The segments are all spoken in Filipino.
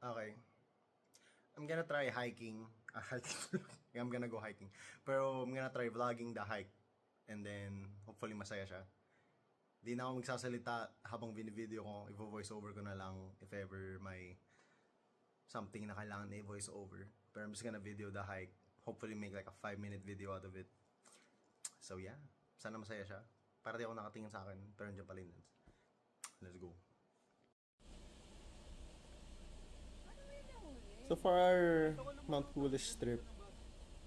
Okay. I'm gonna try hiking. I'm gonna go hiking. Pero I'm gonna try vlogging the hike. And then, hopefully masaya siya. Di na ako magsasalita habang video ko. I-voice over ko na lang if ever may something na kailangan na i-voice over. Pero I'm just gonna video the hike. Hopefully make like a 5-minute video out of it. So yeah, sana masaya siya. Para di ako nakatingin sa akin. Pero nandiyan pa rin. Let's go. So for our Mount Coolest trip,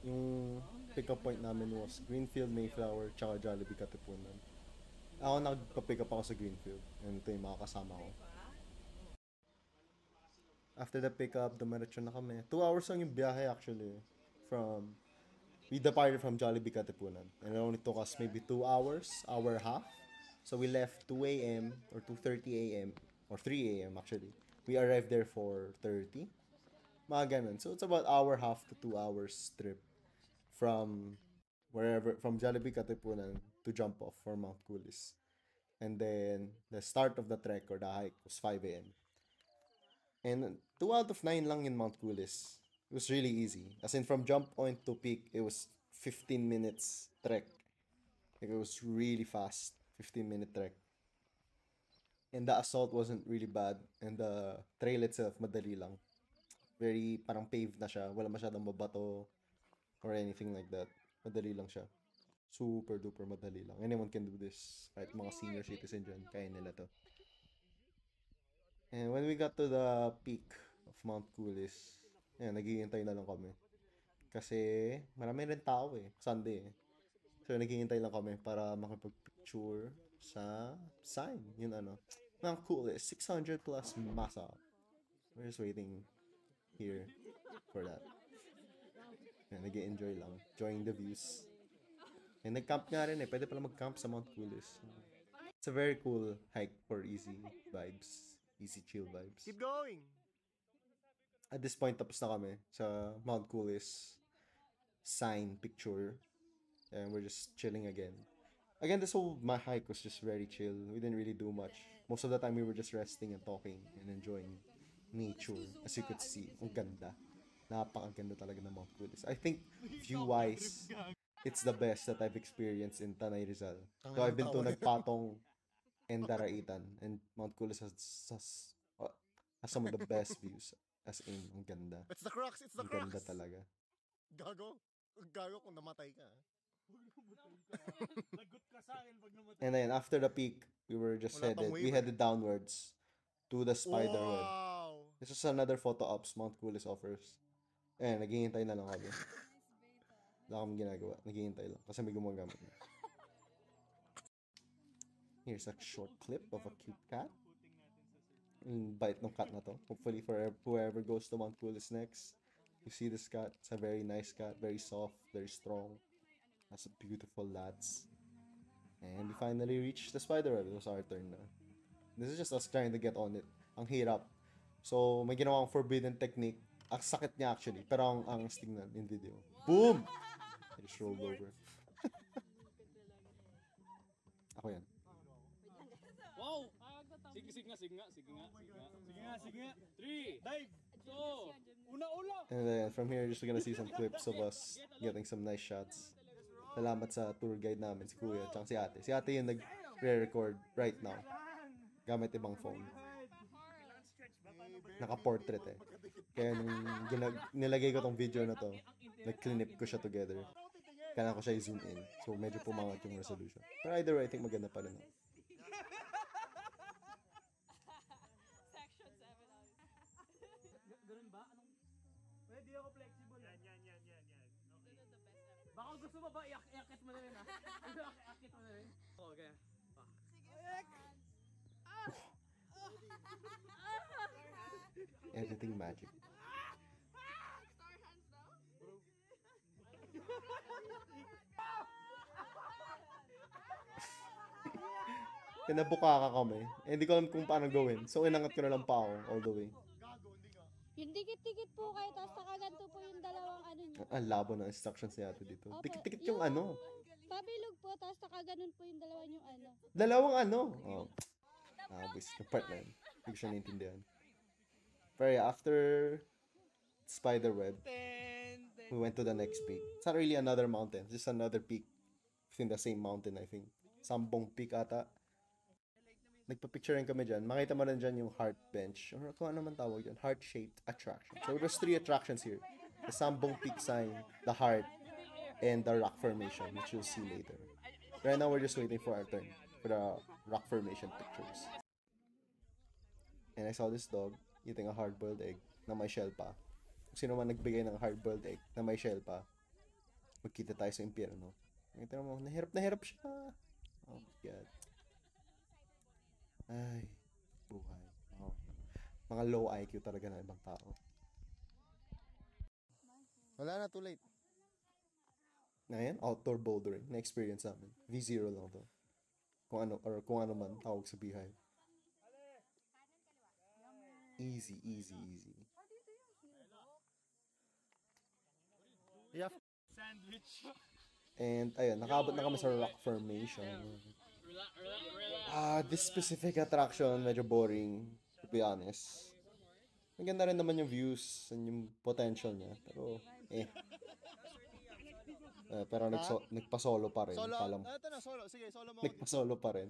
yung pick-up point namin was Greenfield, Mayflower, tsaka Jollibee Katipunan. Ako nagpa-pick up ako sa Greenfield. And ito yung mga kasama ko. After the pick-up, dumiretso na kami. 2 hours lang yung biyahe actually. We departed from Jollibee Katipunan. And it only took us maybe 2 hours, hour and a half. So we left 2 a.m. or 2:30 a.m. or 3 a.m. actually. We arrived there 4:30. Mga ganun. So it's about hour half to 2 hours trip from Jollibee Katipunan to jump off for Mount Coolest. And then the start of the trek or the hike was 5 a.m. And 2 out of 9 lang in Mount Coolest. It was really easy. As in from jump point to peak, it was 15 minutes trek. Like it was really fast. 15-minute trek. And the assault wasn't really bad. And the trail itself, madali lang. Very parang paved na siya. Wala masyadong mabato or anything like that. Madali lang siya. Super duper madali lang. Anyone can do this. Kahit mga senior citizen dyan, kaya nila to. And when we got to the peak of Mount Coolest, naghihintay na lang kami. Kasi marami rin tao eh. Sunday eh. So naghihintay lang kami para makipag-picture sa sign. Yun ano. Mount Coolest, 600 plus masa. We're just waiting here for that. Nag-enjoy lang. Enjoying the views. And nag-camp nga rin eh. Pwede pala mag-camp sa Mount Coolest. It's a very cool hike for easy vibes. Easy chill vibes. Keep going! At this point, tapos na kami sa Mount Coolest sign picture. And we're just chilling again. Again, my hike was just very chill. We didn't really do much. Most of the time, we were just resting and talking and enjoying nature. As you could see, ang ganda. Napakaganda talaga ng Mount Coolest. I think, view-wise, it's the best that I've experienced in Tanay Rizal. So I've been to Nagpatong and Daraitan. And Mount Coolest has some of the best views. As in, ang ganda. It's the crux! It's the crux! Ang ganda talaga. Gago kung namatay ka. And then after the peak, we headed downwards to the Spiderweb. This is another photo ops Mount Coolest offers. Naghihintay na lang kami. Wala kami ginagawa. Naghihintay lang. Kasi may gumagamit na. Here's a short clip of a cute cat. Yung bite ng cat na to. Hopefully for whoever goes to Mount Coolest next, you see this cat. It's a very nice cat. Very soft. Very strong. Has beautiful lads. And we finally reached the Spiderweb. It was our turn na. This is just us trying to get on it. Ang hirap. So, may ginawang forbidden technique. Ang sakit niya actually. Pero ang tingnan in video. Boom! I just rolled over. Ako yan. Wow! Sige nga. 3, dive! 2, una! And then from here, just gonna see some clips of us getting some nice shots. Salamat sa tour guide namin, si Kuya, tsaka si Ate. Si Ate yung nag-re-record right now. Gamit ibang phone. Naka-portrait eh. Kaya nung nilagay ko tong video na to, nag-clip ko siya together. Kaya ko siya i-zoom in. So medyo pumangat yung resolution. Pero either way, I think maganda pa rin. Ganun ba? Pwede ako flexible. Yan. Baka gusto mo ba iakit mo na rin ha? Iakit mo na rin. Okay. Editing magic. Pinabuka ka kami. Hindi ko alam kung paano gawin. So inangat ko na lang pa ako all the way. Yung dikit-dikit po kayo, tapos nakaganto po yung dalawang ano nyo. Ang labo ng instructions ni Ate dito. Opo, Dikit-dikit yung ano. Pabilog po, tapos nakaganon po yung dalawa yung ano. Dalawang ano? Oh. Buwis. Yung part na yun. Hindi ko siya naintindihan. But yeah, after Spiderweb, we went to the next peak. It's not really another mountain, it's just another peak within the same mountain, I think. Sambong Peak ata. Nagpa-picturean kami dyan. Makita mo rin dyan yung heart bench. Or kung ano man tawag dyan. Heart-shaped attraction. So there's 3 attractions here. The Sambong Peak sign, the heart, and the rock formation, which you'll see later. Right now, we're just waiting for our turn for the rock formation pictures. And I saw this dog eating a hard-boiled egg na may shell pa. Kung sino man nagbigay ng hard-boiled egg na may shell pa, magkita tayo sa impyerno. Nakita mo, na hirap siya. Oh my God. Ay, buhay. Oh. Mga low IQ talaga ng ibang tao. Wala na, too late. Ngayon, outdoor bouldering. Na-experience namin. V0 lang to. Kung ano man tawag sa Beehive. Easy, easy, easy. Yeah. And, ayun, nakaabot na kami sa rock formation. This specific attraction, medyo boring, to be honest. Maganda rin naman yung views and yung potential niya. Pero, pero nagpa-solo pa rin. Ito na, solo. Sige, solo mo. Nagpa-solo pa rin.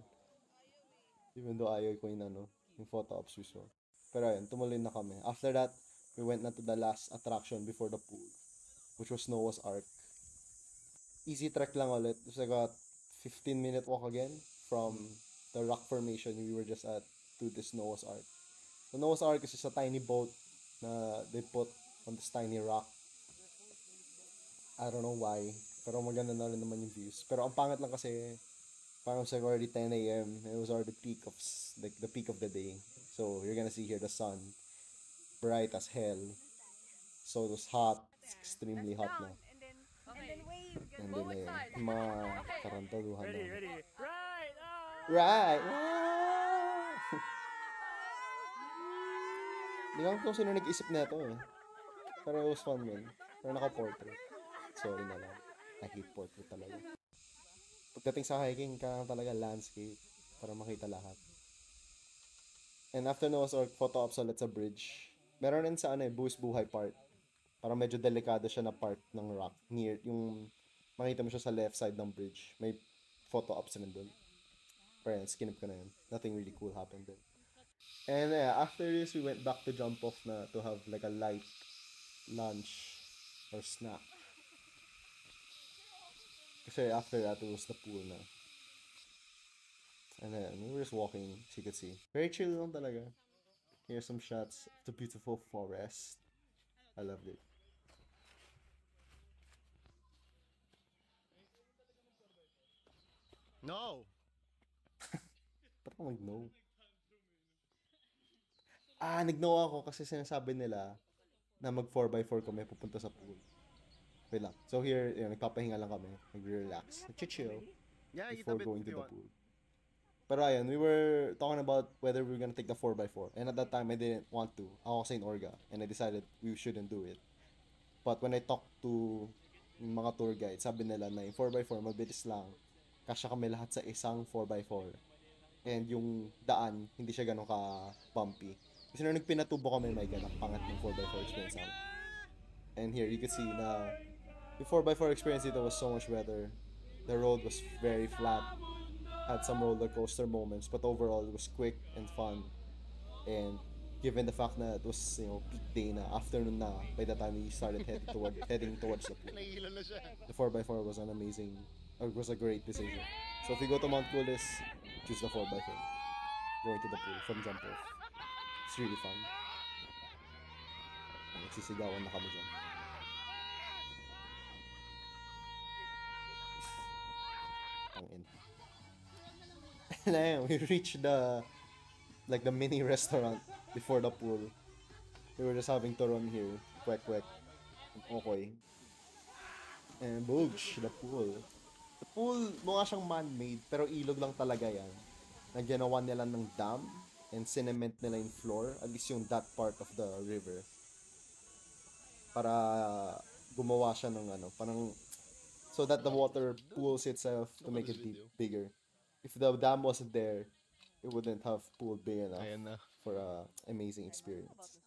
Even though ayaw ko yung photo ops we saw. Pero ayun, tumuloy na kami. After that, we went na to the last attraction before the pool, which was Noah's Ark. Easy trek lang ulit. It was like a 15-minute walk again from the rock formation we were just at to this Noah's Ark. The Noah's Ark is just a tiny boat na they put on this tiny rock. I don't know why, pero maganda na rin naman yung views. Pero ang pangit lang kasi parang it was like already 10 a.m. It was already the peak of the day. So you're gonna see here the sun, bright as hell. So it was hot, it's extremely hot na. And then mga karantaduhan na. Right! Hindi ko kung sino nag-isip na ito eh. Pero it was fun man. Pero naka-portrait. Sorry na lang. I hate portrait talaga. Pagdating sa hiking, kailangan talaga landscape para makita lahat. And after Noah's Ark, photo ops ulit sa bridge. Meron rin sa Buwis Buhay part. Parang medyo delikado siya na part ng rock. Near, yung makita mo siya sa left side ng bridge. May photo ops rin dun. Pero yan, skinip ko na yun. Nothing really cool happened then. And after this, we went back to jump off na to have like a light lunch or snack. Kasi after that, it was the pool na. And then, we were just walking, as you could see. Very chill lang talaga. Here's some shots of the beautiful forest. I loved it. No! Ba't ako mag-no? Nag-no ako kasi sinasabi nila na mag 4x4 kami pupunta sa pool. Wait lang. So here, nagpapahinga lang kami. Nag-relax. Nag-chill. Yeah, before going to the pool. Pero ayun, we were talking about whether we were gonna take the 4x4. And at that time, I didn't want to. Ako kasi in Orga. And I decided we shouldn't do it. But when I talked to yung mga tour guide, sabi nila na yung 4x4, mabilis lang. Kasya kami lahat sa isang 4x4. And yung daan, hindi siya ganun ka-bumpy. Kasi nung nagpinatubo kami, my God, ang pangat ng 4x4 experience namin. And here, you can see na the 4x4 experience dito was so much better. The road was very flat. Had some roller coaster moments, but overall, it was quick and fun. And given the fact that it was, peak day na, afternoon na, by the time we started heading towards the pool. The 4x4 was an amazing, or was a great decision. So if you go to Mount Coolest, choose the 4x4. Going to the pool from jump off. It's really fun. Nagsisigawan na kami dyan. Tangin. And then we reached the mini restaurant before the pool. We were just having turon here. Kwek. Okay. And boogsh, the pool. The pool, mukha siyang man-made, pero ilog lang talaga yan. Nagyanawan nila ng dam and cement nila yung floor, at least yung that part of the river. Para gumawa siya ng parang, so that the water pools itself to make it bigger. If the dam wasn't there, it wouldn't have pooled big enough for an amazing experience.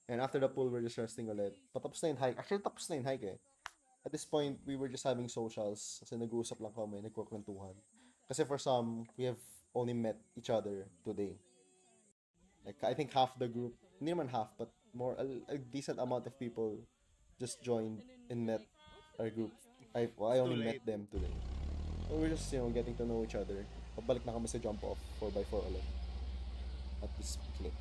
And after the pool, we're just resting ulit. Patapos na yung hike. Actually, tapos na yung hike eh. At this point, we were just having socials. Kasi nag-uusap lang kami, nagkukwentuhan. Kasi for some, we have only met each other today. Like, I think half the group, hindi naman half, but more, a decent amount of people just joined and met our group. I only met them today. So we're just, getting to know each other. Pabalik na kami sa jump off 4x4 ulit. At this clip.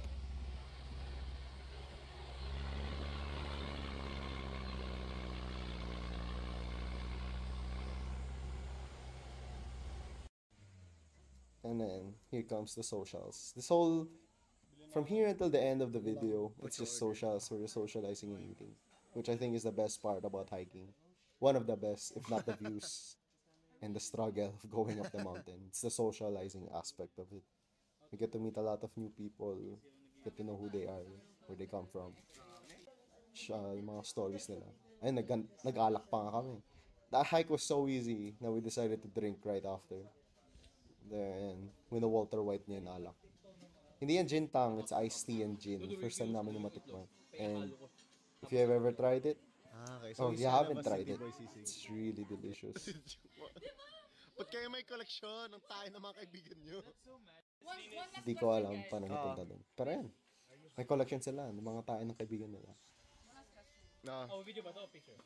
And then, here comes the socials. This whole, from here until the end of the video, it's just socials. We're just socializing and eating. Which I think is the best part about hiking. One of the best, if not the views. And the struggle of going up the mountain. It's the socializing aspect of it. We get to meet a lot of new people. Get to know who they are, where they come from. Yung mga stories nila. Ay, nag-alak pa nga kami. That hike was so easy na we decided to drink right after. Then, with the Walter White niya yung alak. Hindi yan gin tang, it's iced tea and gin. First time namin yung matikman. And if you have ever tried it, Okay, oh, isa you na haven't ba si tried it. T-Boy Sisig? It's really delicious. Ba't kayo may koleksyon ng tayo ng mga kaibigan nyo? Hindi ko alam paano napunta doon. Pero yan, may collection sila ng mga tayo ng kaibigan nila. Oh, video ba to o picture?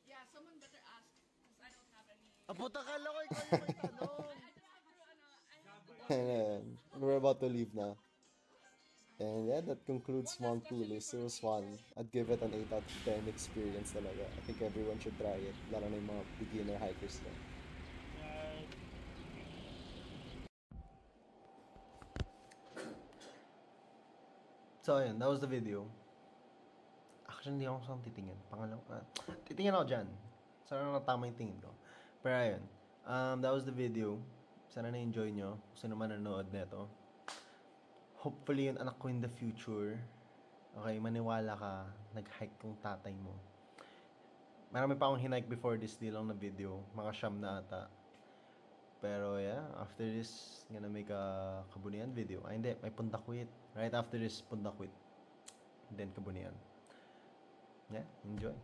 Yeah, someone better ask. Because I don't have any. Puta ka lang ko, ikaw yung may tanong. And then, we're about to leave na. And yeah, that concludes Mount Tulis. It was fun. I'd give it an 8 out of 10 experience talaga. I think everyone should try it. Lalo na yung mga beginner hikers na. So, ayun, that was the video. Actually, hindi ako saan titingin. Titingin ako dyan. Sana na tama yung tingin ko. Pero ayun, that was the video. Sana na-enjoy nyo. Kung sino man nanood neto. Hopefully, yung anak ko in the future, okay, maniwala ka, nag-hike kong tatay mo. Marami pa akong hinike before this, di lang na video. Mga siyam na ata. Pero yeah, after this, gonna make a Kabunian video. Ay, hindi, may Puntakwit. Right after this, Puntakwit. Then Kabunian. Yeah, enjoy.